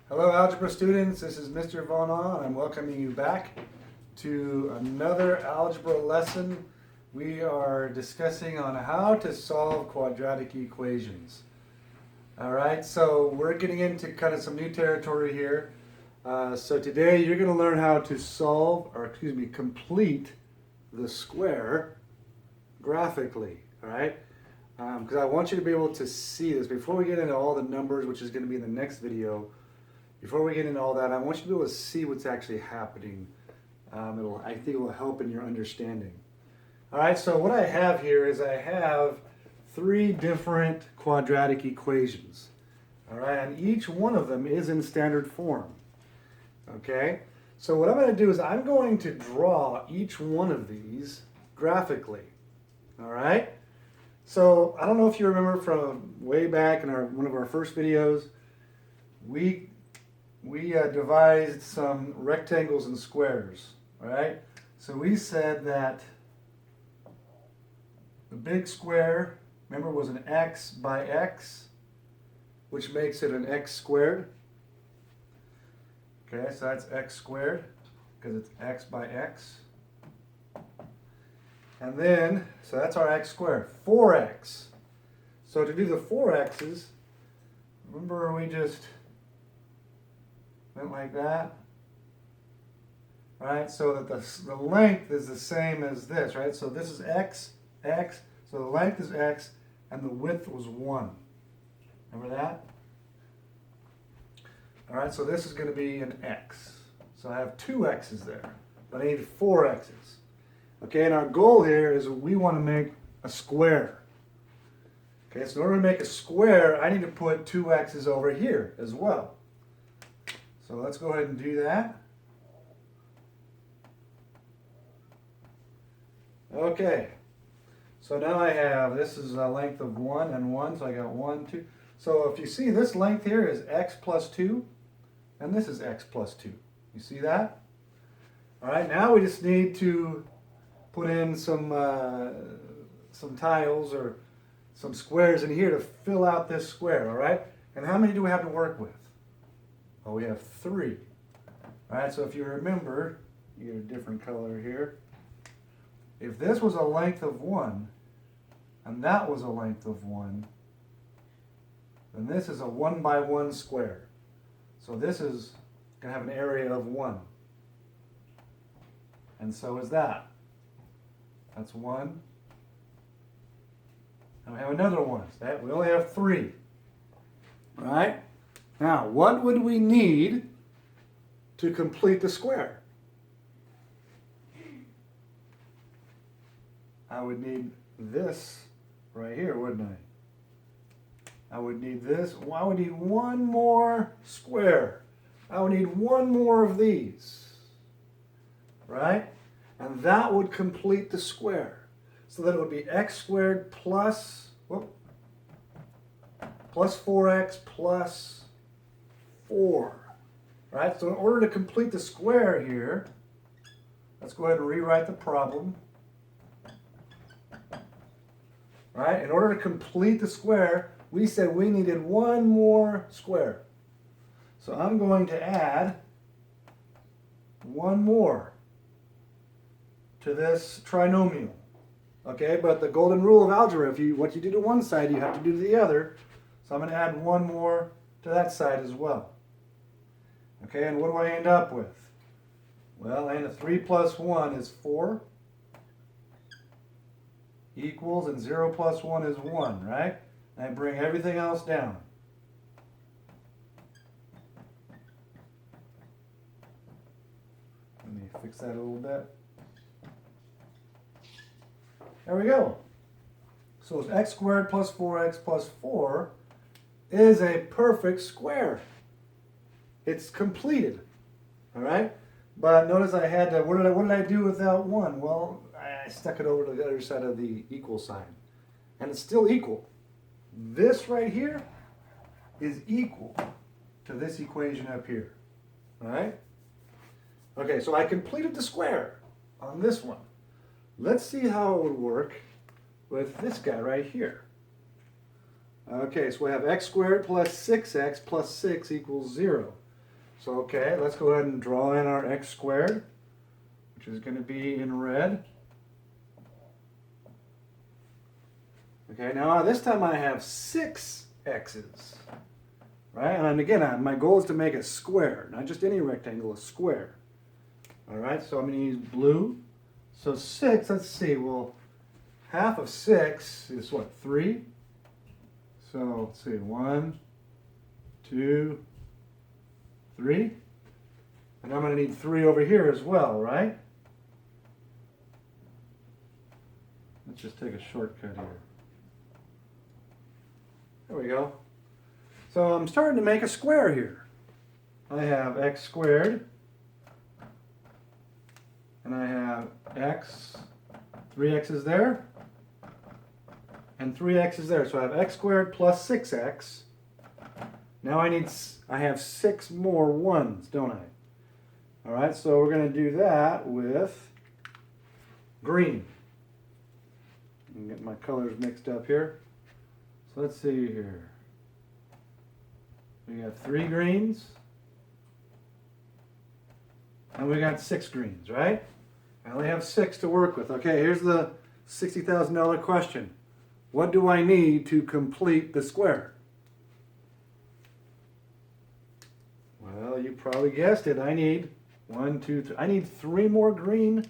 Hello algebra students, this is Mr. Von and I'm welcoming you back to another algebra lesson. We are discussing on how to solve quadratic equations. Alright, so we're getting into kind of some new territory here. So today you're going to learn how to complete the square graphically. Alright, because I want you to be able to see this before we get into all the numbers, which is going to be in the next video. Before we get into all that, I want you to be able to see what's actually happening. I think it will help in your understanding. All right, so what I have here is I have three different quadratic equations. All right, and each one of them is in standard form. Okay, so what I'm going to do is I'm going to draw each one of these graphically. All right, so I don't know if you remember from way back in one of our first videos, we devised some rectangles and squares, all right? So we said that the big square, remember, was an x by x, which makes it an x squared. Okay, so that's x squared, because it's x by x. And then, so that's our x squared, 4x. So to do the 4x's, remember we just went like that, right? So that the length is the same as this, right? So this is x, x, so the length is x, and the width was 1. Remember that? All right, so this is going to be an x. So I have two x's there, but I need 4 x's. Okay, and our goal here is we want to make a square. Okay, so in order to make a square, I need to put 2 x's over here as well. So let's go ahead and do that. Okay, so now I have, this is a length of 1 and 1, so I got 1, 2. So if you see, this length here is x plus 2, and this is x plus 2. You see that? All right, now we just need to put in some tiles or some squares in here to fill out this square, all right? And how many do we have to work with? Well, we have 3. All right, so if you remember, you get a different color here. If this was a length of 1, and that was a length of 1, then this is a 1 by 1 square. So this is going to have an area of 1. And so is that. That's 1. And we have another one. So we only have 3. All right? Now, what would we need to complete the square? I would need this right here, wouldn't I? I would need this. Well, I would need one more square. I would need one more of these, right? And that would complete the square. So that it would be x squared plus 4x plus 4, right? So in order to complete the square here, let's go ahead and rewrite the problem. Right? In order to complete the square, we said we needed one more square. So I'm going to add one more to this trinomial. Okay, but the golden rule of algebra, what you do to one side, you have to do to the other. So I'm going to add one more to that side as well. Okay, and what do I end up with? Well, I end up 3 plus 1 is 4 equals, and 0 plus 1 is 1, right? And I bring everything else down. Let me fix that a little bit. There we go. So it's x squared plus 4x plus 4 is a perfect square. It's completed, all right? But notice I had to, what did I do without 1? Well, I stuck it over to the other side of the equal sign. And it's still equal. This right here is equal to this equation up here, all right? Okay, so I completed the square on this one. Let's see how it would work with this guy right here. Okay, so we have x squared plus 6x plus 6 equals 0. So, okay, let's go ahead and draw in our x squared, which is going to be in red. Okay, now this time I have 6 x's, right? And again, my goal is to make a square, not just any rectangle, a square. All right, so I'm going to use blue. So 6, let's see, well, half of 6 is what, 3? So let's see, 1, 2, 3. And I'm going to need 3 over here as well, right? Let's just take a shortcut here. There we go. So I'm starting to make a square here. I have x squared, and I have x, 3x's there, and 3x's there. So I have x squared plus 6x. Now I have 6 more 1's, don't I? All right, so we're going to do that with green. I'm getting my colors mixed up here. So let's see here. We got 3 greens, and we got 6 greens, right? I only have 6 to work with. Okay, here's the $60,000 question. What do I need to complete the square? Well, you probably guessed it. I need 1, 2, 3. I need 3 more green.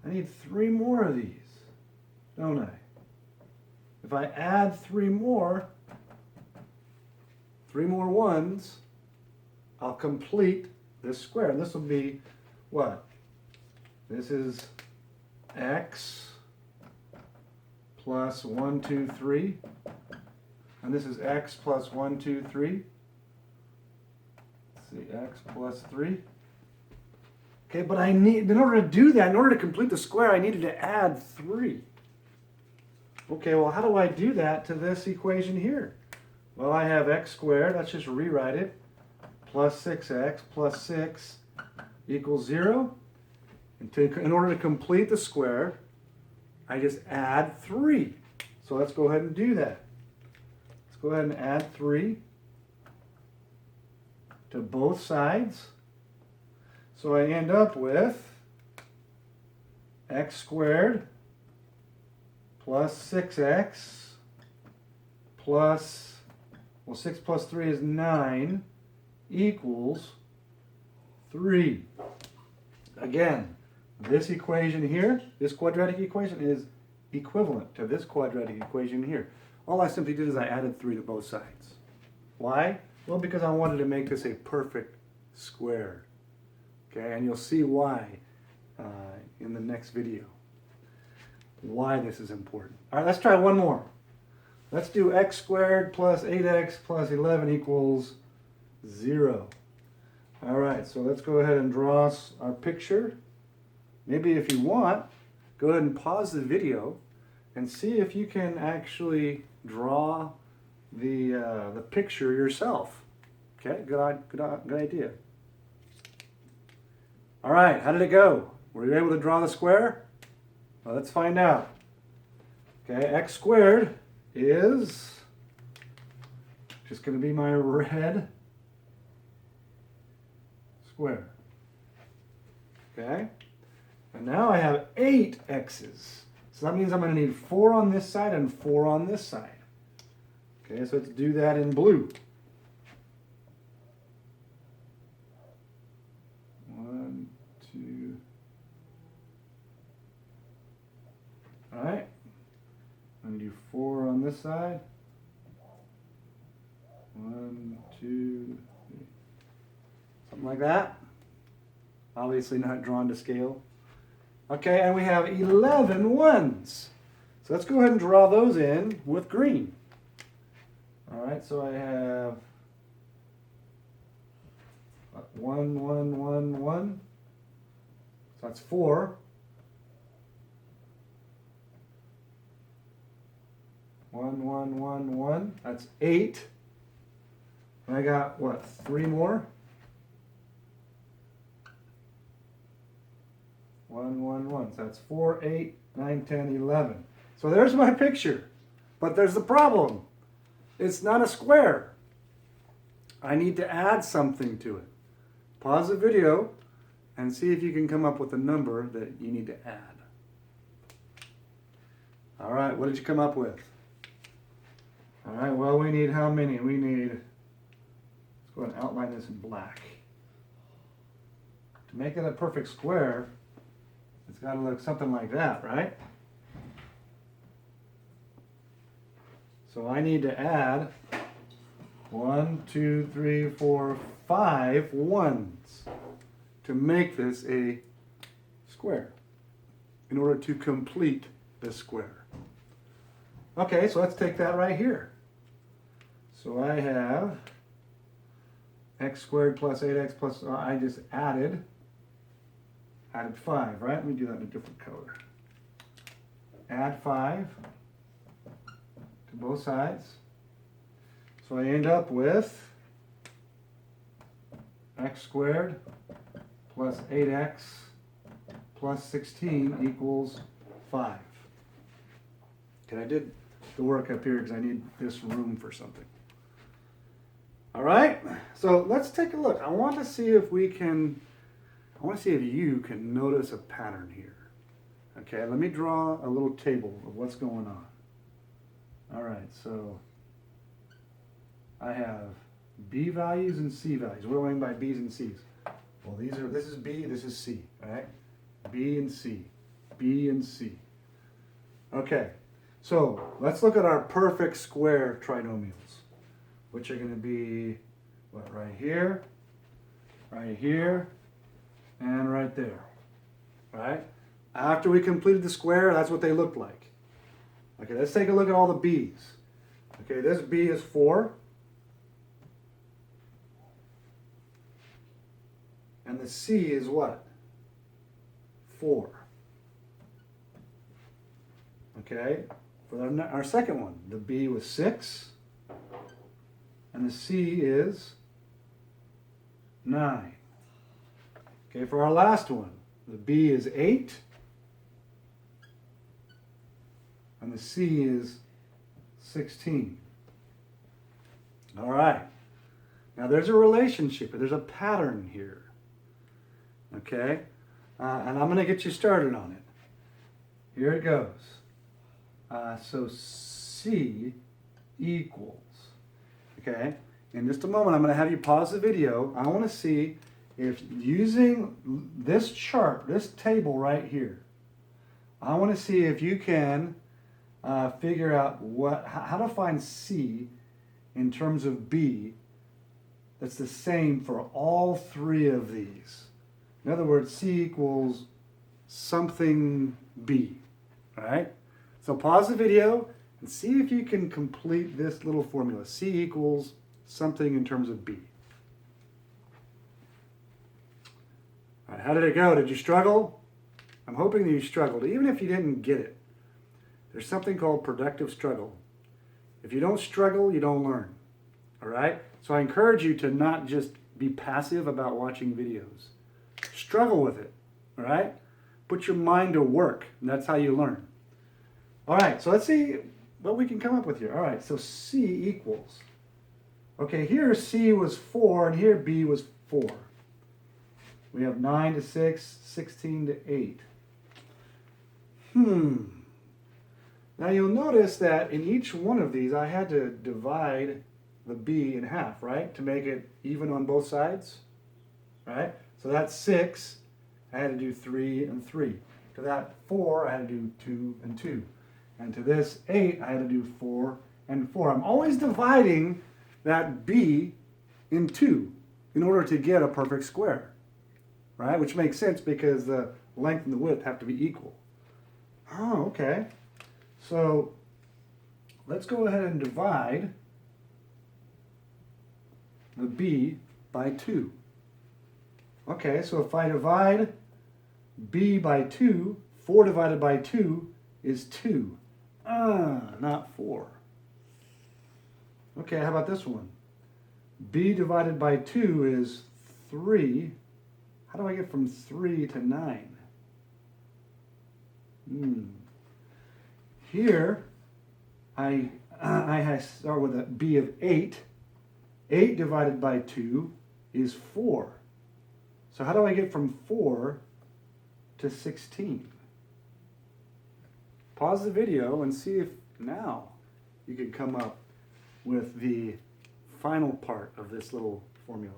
I need 3 more of these, don't I? If I add 3 more 1's, I'll complete this square. And this will be what? This is x plus 1, 2, 3. And this is x plus 1, 2, 3. Let's see, x plus 3. Okay, but I need, in order to do that, in order to complete the square, I needed to add 3. Okay, well, how do I do that to this equation here? Well, I have x squared, let's just rewrite it, plus 6x plus 6 equals 0. And in order to complete the square, I just add 3. So let's go ahead and do that. Let's go ahead and add 3 to both sides. So I end up with x squared plus 6x plus, well, 6 plus 3 is 9 equals 3. Again, this equation here, this quadratic equation is equivalent to this quadratic equation here. All I simply did is I added 3 to both sides. Why? Well, because I wanted to make this a perfect square. Okay, and you'll see why in the next video. Why this is important. All right, let's try one more. Let's do x squared plus 8x plus 11 equals 0. All right, so let's go ahead and draw our picture. Maybe if you want, go ahead and pause the video and see if you can actually draw the picture yourself. Okay, good idea. All right, how did it go? Were you able to draw the square? Well, let's find out. Okay, x squared is just going to be my red square. Okay, and now I have 8 x's. So that means I'm going to need 4 on this side and 4 on this side. Okay, so let's do that in blue. 1, 2. All right. I'm going to do 4 on this side. 1, 2, 3. Something like that. Obviously not drawn to scale. Okay, and we have 11 1's. So let's go ahead and draw those in with green. All right, so I have 1, 1, 1, 1. So that's 4. 1, 1, 1, 1. That's 8. And I got, what, 3 more? 1, 1, 1. So that's 4, 8, 9, 10, 11. So there's my picture. But there's the problem. It's not a square. I need to add something to it. Pause the video and see if you can come up with a number that you need to add. All right, what did you come up with? All right, well, we need how many? We need, let's go ahead and outline this in black. To make it a perfect square, it's got to look something like that, right? So I need to add 1, 2, 3, 4, 5 ones to make this a square in order to complete this square. Okay, so let's take that right here. So I have x squared plus 8x plus, I just added 5, right? Let me do that in a different color. Add 5 to both sides. So I end up with x squared plus 8x plus 16 equals 5. Okay, I did the work up here because I need this room for something. All right, so let's take a look. I want to see if you can notice a pattern here. Okay, let me draw a little table of what's going on. All right, so I have B values and C values. What do I mean by B's and C's? Well, this is B, this is C, all right? B and C, B and C. Okay, so let's look at our perfect square trinomials, which are going to be, what, right here, and right there, right? After we completed the square, that's what they looked like. Okay, let's take a look at all the B's. Okay, this B is 4. And the C is what? 4. Okay, for our second one, the B was 6. And the C is 9. Okay, for our last one, the B is 8. And the C is 16. All right. Now there's a relationship, there's a pattern here. Okay, and I'm going to get you started on it. Here it goes. So C equals, okay, in just a moment I'm going to have you pause the video. I want to see if using this chart, this table right here, I want to see if you can figure out how to find C in terms of B that's the same for all 3 of these. In other words, C equals something B, all right? So pause the video and see if you can complete this little formula. C equals something in terms of B. All right, how did it go? Did you struggle? I'm hoping that you struggled, even if you didn't get it. There's something called productive struggle. If you don't struggle, you don't learn, all right? So I encourage you to not just be passive about watching videos. Struggle with it, all right? Put your mind to work, and that's how you learn. All right, so let's see what we can come up with here. All right, so C equals. Okay, here C was 4, and here B was 4. We have 9 to 6, 16 to 8. Now you'll notice that in each one of these, I had to divide the B in half, right? To make it even on both sides, right? So that's 6, I had to do 3 and 3. To that 4, I had to do 2 and 2. And to this 8, I had to do 4 and 4. I'm always dividing that B in 2 in order to get a perfect square, right? Which makes sense because the length and the width have to be equal. Oh, okay. So let's go ahead and divide the B by 2. Okay, so if I divide B by 2, 4 divided by 2 is 2. Not 4. Okay, how about this one? B divided by 2 is 3. How do I get from 3 to 9? Here, I start with a B of 8. 8 divided by 2 is 4. So how do I get from 4 to 16? Pause the video and see if now you can come up with the final part of this little formula.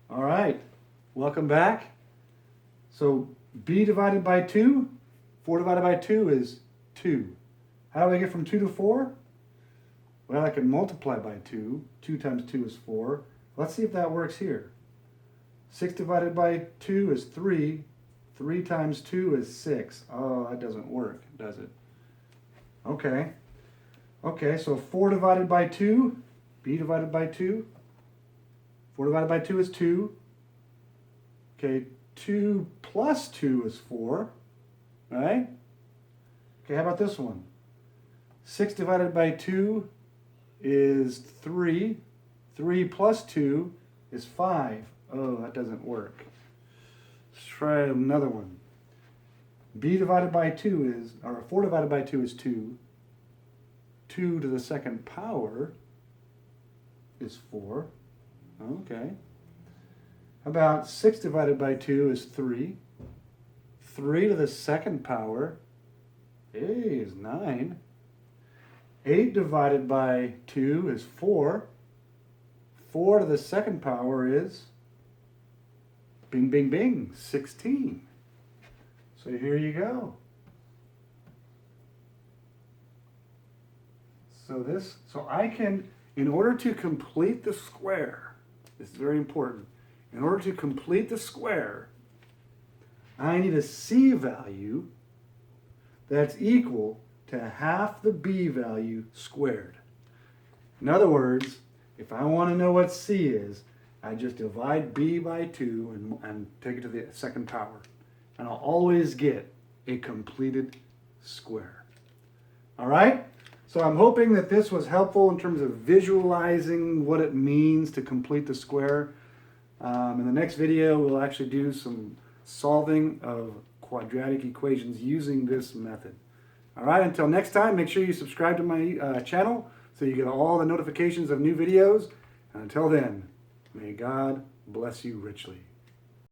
All right, welcome back. So b divided by 2, 4 divided by 2 is 2. How do I get from 2 to 4? Well, I can multiply by 2. 2 times 2 is 4. Let's see if that works here. 6 divided by 2 is 3. 3 times 2 is 6. Oh, that doesn't work, does it? Okay. Okay, so 4 divided by 2, b divided by 2. 4 divided by 2 is 2. Okay, 2 plus 2 is 4, right? Okay, how about this one? 6 divided by 2 is 3. 3 plus 2 is 5. Oh, that doesn't work. Let's try another one. b divided by 2 is, or 4 divided by 2 is 2. 2 to the second power is 4. Okay. How about 6 divided by 2 is 3. 3 to the second power is 9. 8 divided by 2 is 4. 4 to the second power is, bing, bing, bing, 16. So here you go. So I can, in order to complete the square, this is very important, in order to complete the square, I need a c value that's equal to half the b value squared. In other words, if I want to know what c is, I just divide b by 2 and take it to the second power. And I'll always get a completed square. All right? So I'm hoping that this was helpful in terms of visualizing what it means to complete the square. In the next video, we'll actually do some solving of quadratic equations using this method. All right, until next time, make sure you subscribe to my channel so you get all the notifications of new videos. And until then, may God bless you richly.